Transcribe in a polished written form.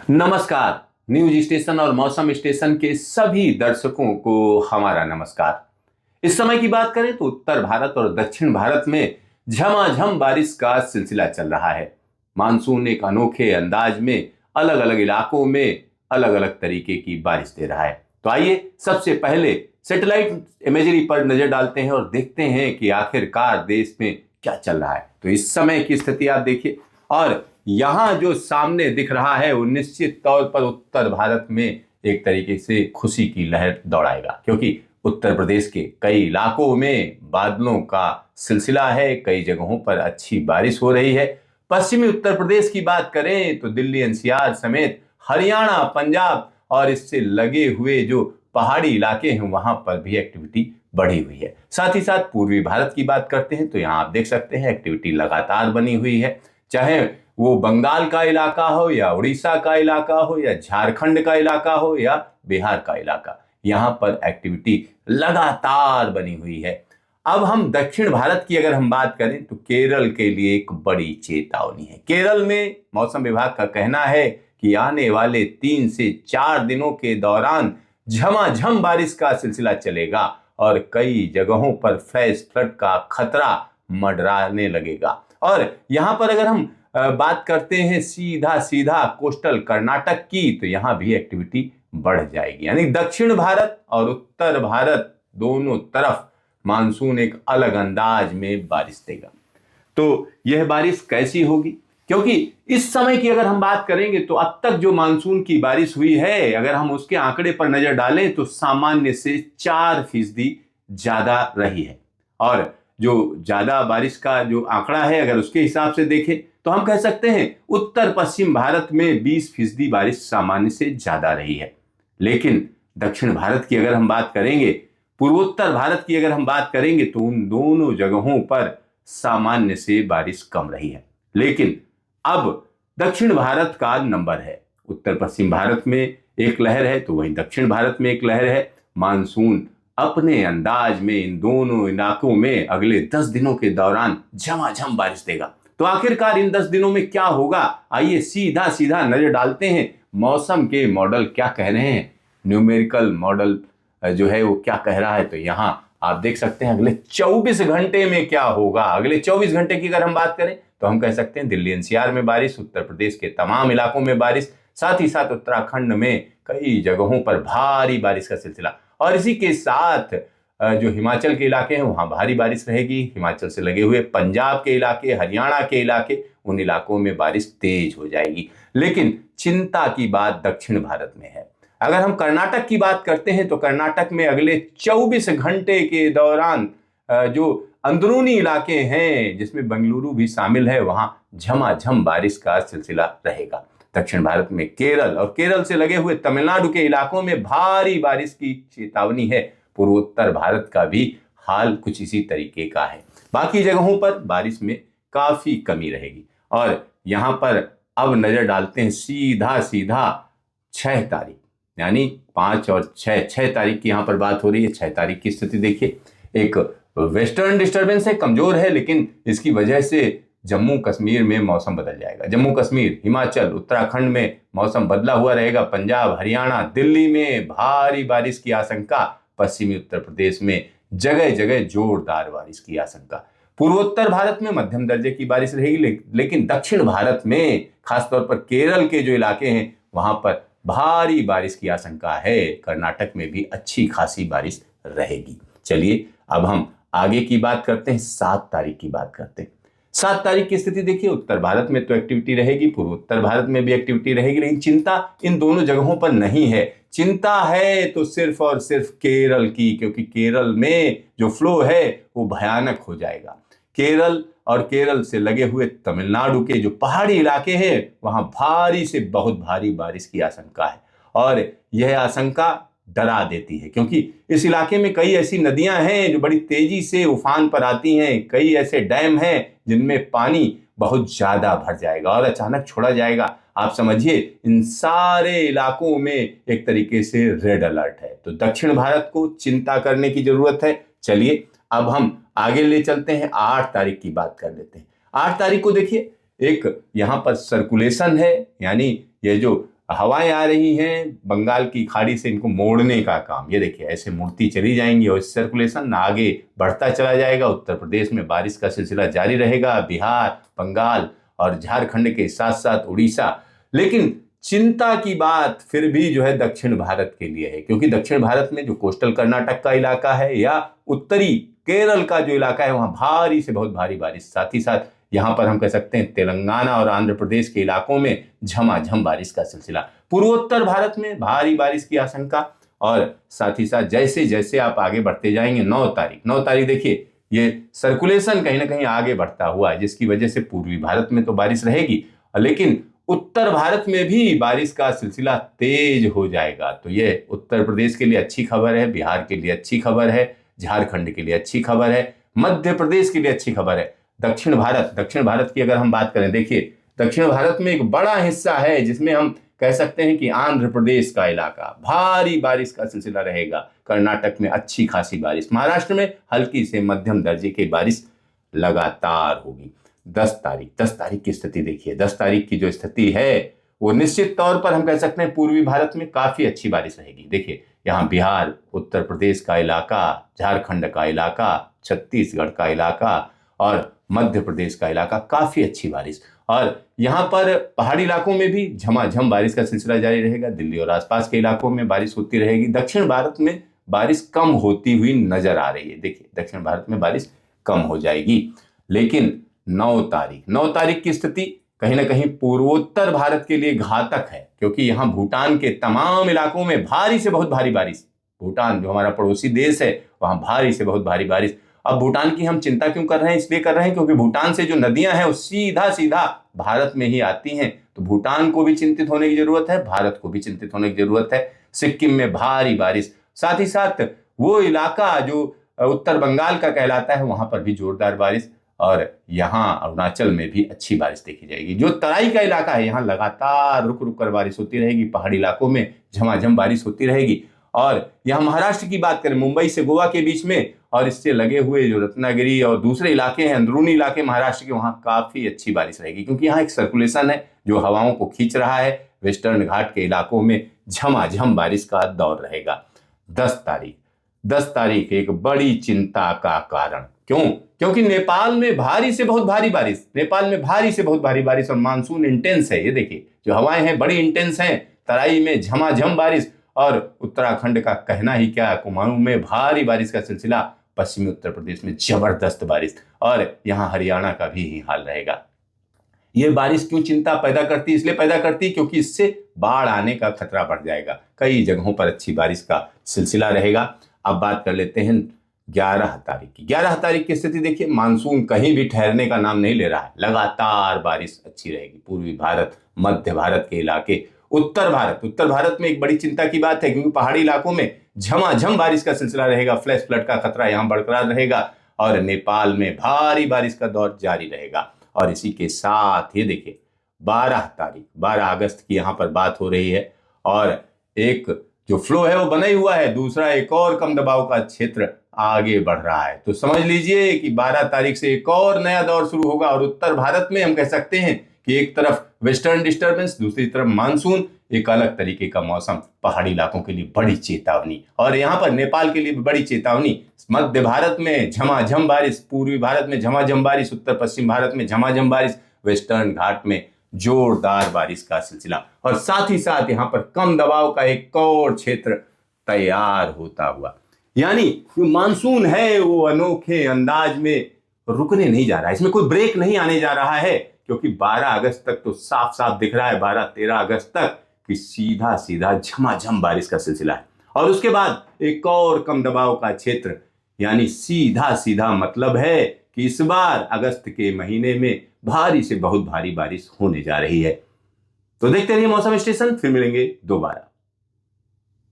नमस्कार। News station और मौसम स्टेशन के सभी दर्शकों को हमारा नमस्कार। इस समय की बात करें तो उत्तर भारत और दक्षिण भारत में झमाझम बारिश का सिलसिला चल रहा है। मानसून एक अनोखे अंदाज में अलग अलग इलाकों में अलग अलग तरीके की बारिश दे रहा है। तो आइए सबसे पहले सैटेलाइट इमेजरी पर नजर डालते हैं और देखते हैं कि आखिरकार देश में क्या चल रहा है। तो इस समय की स्थिति आप देखिए, और यहां जो सामने दिख रहा है वो निश्चित तौर पर उत्तर भारत में एक तरीके से खुशी की लहर दौड़ाएगा, क्योंकि उत्तर प्रदेश के कई इलाकों में बादलों का सिलसिला है, कई जगहों पर अच्छी बारिश हो रही है। पश्चिमी उत्तर प्रदेश की बात करें तो दिल्ली एनसीआर समेत हरियाणा, पंजाब और इससे लगे हुए जो पहाड़ी इलाके हैं वहां पर भी एक्टिविटी बढ़ी हुई है। साथ ही साथ पूर्वी भारत की बात करते हैं तो यहां आप देख सकते हैं एक्टिविटी लगातार बनी हुई है, चाहे वो बंगाल का इलाका हो या उड़ीसा का इलाका हो या झारखंड का इलाका हो या बिहार का इलाका, यहां पर एक्टिविटी लगातार बनी हुई है। अब हम दक्षिण भारत की अगर हम बात करें तो केरल के लिए एक बड़ी चेतावनी है। केरल में मौसम विभाग का कहना है कि आने वाले 3 से 4 दिनों के दौरान झमाझम बारिश का सिलसिला चलेगा और कई जगहों पर फ्लैश फ्लड का खतरा मंडराने लगेगा। और यहां पर अगर हम बात करते हैं सीधा सीधा कोस्टल कर्नाटक की, तो यहां भी एक्टिविटी बढ़ जाएगी। यानी दक्षिण भारत और उत्तर भारत दोनों तरफ मानसून एक अलग अंदाज में बारिश देगा। तो यह बारिश कैसी होगी, क्योंकि इस समय की अगर हम बात करेंगे तो अब तक जो मानसून की बारिश हुई है, अगर हम उसके आंकड़े पर नजर डालें तो सामान्य से 4% ज्यादा रही है। और जो ज्यादा बारिश का जो आंकड़ा है अगर उसके हिसाब से देखें तो हम कह सकते हैं उत्तर पश्चिम भारत में 20% बारिश सामान्य से ज्यादा रही है। लेकिन दक्षिण भारत की अगर हम बात करेंगे, पूर्वोत्तर भारत की अगर हम बात करेंगे तो उन दोनों जगहों पर सामान्य से बारिश कम रही है। लेकिन अब दक्षिण भारत का नंबर है। उत्तर पश्चिम भारत में एक लहर है तो वहीं दक्षिण भारत में एक लहर है। मानसून अपने अंदाज में इन दोनों इलाकों में अगले 10 दिनों के दौरान झमाझम बारिश देगा। तो आखिरकार इन 10 दिनों में क्या होगा, आइए सीधा सीधा नजर डालते हैं मौसम के मॉडल क्या कह रहे हैं। न्यूमेरिकल मॉडल जो है वो क्या कह रहा है, तो यहां आप देख सकते हैं अगले 24 घंटे में क्या होगा। अगले 24 घंटे की अगर हम बात करें तो हम कह सकते हैं दिल्ली एनसीआर में बारिश, उत्तर प्रदेश के तमाम इलाकों में बारिश, साथ ही साथ उत्तराखंड में कई जगहों पर भारी बारिश का सिलसिला, और इसी के साथ जो हिमाचल के इलाके हैं वहां भारी बारिश रहेगी। हिमाचल से लगे हुए पंजाब के इलाके, हरियाणा के इलाके, उन इलाकों में बारिश तेज हो जाएगी। लेकिन चिंता की बात दक्षिण भारत में है। अगर हम कर्नाटक की बात करते हैं तो कर्नाटक में अगले 24 घंटे के दौरान जो अंदरूनी इलाके हैं जिसमें बेंगलुरु भी शामिल है वहां झमाझम बारिश का सिलसिला रहेगा। दक्षिण भारत में केरल और केरल से लगे हुए तमिलनाडु के इलाकों में भारी बारिश की चेतावनी है। पूर्वोत्तर भारत का भी हाल कुछ इसी तरीके का है। बाकी जगहों पर बारिश में काफी कमी रहेगी। और यहां पर अब नजर डालते हैं सीधा सीधा 6 तारीख, यानी 5 और 6 तारीख की यहां पर बात हो रही है। 6 तारीख की स्थिति देखिए, एक वेस्टर्न डिस्टर्बेंस है, कमजोर है, लेकिन इसकी वजह से जम्मू कश्मीर में मौसम बदल जाएगा। जम्मू कश्मीर, हिमाचल, उत्तराखंड में मौसम बदला हुआ रहेगा। पंजाब, हरियाणा, दिल्ली में भारी बारिश की आशंका। पश्चिमी उत्तर प्रदेश में जगह जगह जोरदार बारिश की आशंका। पूर्वोत्तर भारत में मध्यम दर्जे की बारिश रहेगी, लेकिन दक्षिण भारत में खासतौर पर केरल के जो इलाके हैं वहां पर भारी बारिश की आशंका है। कर्नाटक में भी अच्छी खासी बारिश रहेगी। चलिए अब हम आगे की बात करते हैं, 7 तारीख की बात करते हैं। 7 तारीख की स्थिति देखिए, उत्तर भारत में तो एक्टिविटी रहेगी, पूर्वोत्तर भारत में भी एक्टिविटी रहेगी, लेकिन चिंता इन दोनों जगहों पर नहीं है। चिंता है तो सिर्फ और सिर्फ केरल की, क्योंकि केरल में जो फ्लो है वो भयानक हो जाएगा। केरल और केरल से लगे हुए तमिलनाडु के जो पहाड़ी इलाके हैं वहां भारी से बहुत भारी बारिश की आशंका है। और यह आशंका डरा देती है, क्योंकि इस इलाके में कई ऐसी नदियां हैं जो बड़ी तेजी से उफान पर आती हैं। कई ऐसे डैम हैं जिनमें पानी बहुत ज्यादा भर जाएगा और अचानक छोड़ा जाएगा। आप समझिए इन सारे इलाकों में एक तरीके से रेड अलर्ट है। तो दक्षिण भारत को चिंता करने की जरूरत है। चलिए अब हम आगे ले चलते हैं, 8 तारीख की बात कर लेते हैं। 8 तारीख को देखिए, एक यहां पर सर्कुलेशन है, यानी ये जो हवाएं आ रही हैं बंगाल की खाड़ी से इनको मोड़ने का काम। ये देखिए ऐसे मुड़ती चली जाएंगी और सर्कुलेशन आगे बढ़ता चला जाएगा। उत्तर प्रदेश में बारिश का सिलसिला जारी रहेगा, बिहार, बंगाल और झारखंड के साथ साथ उड़ीसा। लेकिन चिंता की बात फिर भी जो है दक्षिण भारत के लिए है, क्योंकि दक्षिण भारत में जो कोस्टल कर्नाटक का इलाका है या उत्तरी केरल का जो इलाका है वहां भारी से बहुत भारी बारिश, साथ ही साथ यहां पर हम कह सकते हैं तेलंगाना और आंध्र प्रदेश के इलाकों में झमाझम बारिश का सिलसिला। पूर्वोत्तर भारत में भारी बारिश की आशंका। और साथ ही साथ जैसे जैसे आप आगे बढ़ते जाएंगे 9 तारीख देखिए ये सर्कुलेशन कहीं ना कहीं आगे बढ़ता हुआ है, जिसकी वजह से पूर्वी भारत में तो बारिश रहेगी, लेकिन उत्तर भारत में भी बारिश का सिलसिला तेज हो जाएगा। तो ये उत्तर प्रदेश के लिए अच्छी खबर है, बिहार के लिए अच्छी खबर है, झारखंड के लिए अच्छी खबर है, मध्य प्रदेश के लिए अच्छी खबर है। दक्षिण भारत की अगर हम बात करें, देखिए दक्षिण भारत में एक बड़ा हिस्सा है जिसमें हम कह सकते हैं कि आंध्र प्रदेश का इलाका भारी बारिश का सिलसिला रहेगा, कर्नाटक में अच्छी खासी बारिश, महाराष्ट्र में हल्की से मध्यम दर्जे की बारिश लगातार होगी। 10 तारीख की स्थिति देखिए, 10 तारीख की जो स्थिति है वो निश्चित तौर पर हम कह सकते हैं पूर्वी भारत में काफी अच्छी बारिश रहेगी। देखिए यहाँ बिहार, उत्तर प्रदेश का इलाका, झारखंड का इलाका, छत्तीसगढ़ का इलाका और मध्य प्रदेश का इलाका, काफी अच्छी बारिश। और यहाँ पर पहाड़ी इलाकों में भी झमाझम बारिश का सिलसिला जारी रहेगा। दिल्ली और आसपास के इलाकों में बारिश होती रहेगी। दक्षिण भारत में बारिश कम होती हुई नजर आ रही है। देखिए दक्षिण भारत में बारिश कम हो जाएगी। लेकिन 9 तारीख की स्थिति कहीं ना कहीं पूर्वोत्तर भारत के लिए घातक है, क्योंकि यहाँ भूटान के तमाम इलाकों में भारी से बहुत भारी बारिश। भूटान जो हमारा पड़ोसी देश है वहां भारी से बहुत भारी बारिश। अब भूटान की हम चिंता क्यों कर रहे हैं? इसलिए कर रहे हैं क्योंकि भूटान से जो नदियां हैं वो सीधा सीधा भारत में ही आती हैं। तो भूटान को भी चिंतित होने की जरूरत है, भारत को भी चिंतित होने की जरूरत है। सिक्किम में भारी बारिश, साथ ही साथ वो इलाका जो उत्तर बंगाल का कहलाता है वहां पर भी जोरदार बारिश। और यहाँ अरुणाचल में भी अच्छी बारिश देखी जाएगी। जो तराई का इलाका है यहाँ लगातार रुक रुक कर बारिश होती रहेगी, पहाड़ी इलाकों में झमाझम बारिश होती रहेगी। और यहाँ महाराष्ट्र की बात करें, मुंबई से गोवा के बीच में और इससे लगे हुए जो रत्नागिरी और दूसरे इलाके हैं, अंदरूनी इलाके महाराष्ट्र के, वहां काफी अच्छी बारिश रहेगी, क्योंकि यहाँ एक सर्कुलेशन है जो हवाओं को खींच रहा है। वेस्टर्न घाट के इलाकों में झमाझम बारिश का दौर रहेगा। 10 तारीख एक बड़ी चिंता का कारण। क्यों? क्योंकि नेपाल में भारी से बहुत भारी बारिश और मानसून इंटेंस है। ये देखिए जो हवाएं हैं बड़ी इंटेंस हैं, तराई में झमाझम बारिश और उत्तराखंड का कहना ही क्या, कुमाऊं में भारी बारिश का सिलसिला, पश्चिमी उत्तर प्रदेश में जबरदस्त बारिश और यहाँ हरियाणा का भी ही हाल रहेगा। ये बारिश क्यों चिंता पैदा करती? इसलिए पैदा करती क्योंकि इससे बाढ़ आने का खतरा बढ़ जाएगा। कई जगहों पर अच्छी बारिश का सिलसिला रहेगा। अब बात कर लेते हैं 11 तारीख की। 11 तारीख की स्थिति देखिए, मानसून कहीं भी ठहरने का नाम नहीं ले रहा है, लगातार बारिश अच्छी रहेगी। पूर्वी भारत, मध्य भारत के इलाके, उत्तर भारत में एक बड़ी चिंता की बात है, क्योंकि पहाड़ी इलाकों में झमाझम बारिश का सिलसिला रहेगा। फ्लैश फ्लड का खतरा यहाँ बरकरार रहेगा और नेपाल में भारी बारिश का दौर जारी रहेगा। और इसी के साथ ही देखिए 12 अगस्त की यहाँ पर बात हो रही है और एक जो फ्लो है वो बना ही हुआ है, दूसरा एक और कम दबाव का क्षेत्र आगे बढ़ रहा है। तो समझ लीजिए कि 12 तारीख से एक और नया दौर शुरू होगा और उत्तर भारत में हम कह सकते हैं कि एक तरफ वेस्टर्न डिस्टर्बेंस, दूसरी तरफ मानसून, एक अलग तरीके का मौसम। पहाड़ी इलाकों के लिए बड़ी चेतावनी और यहाँ पर नेपाल के लिए भी बड़ी चेतावनी। मध्य भारत में झमाझम बारिश, पूर्वी भारत में झमाझम बारिश, उत्तर पश्चिम भारत में झमाझम बारिश, वेस्टर्न घाट में जोरदार बारिश का सिलसिला और साथ ही साथ यहाँ पर कम दबाव का एक और क्षेत्र तैयार होता हुआ। यानी जो मानसून है वो अनोखे अंदाज में रुकने नहीं जा रहा है, इसमें कोई ब्रेक नहीं आने जा रहा है, क्योंकि 12 अगस्त तक तो साफ साफ दिख रहा है, 12-13 अगस्त तक कि सीधा सीधा झमाझम बारिश का सिलसिला है। और उसके बाद एक और कम दबाव का क्षेत्र, यानी सीधा सीधा मतलब है कि इस बार अगस्त के महीने में भारी से बहुत भारी बारिश होने जा रही है। तो देखते रहिए मौसम स्टेशन, फिर मिलेंगे दोबारा।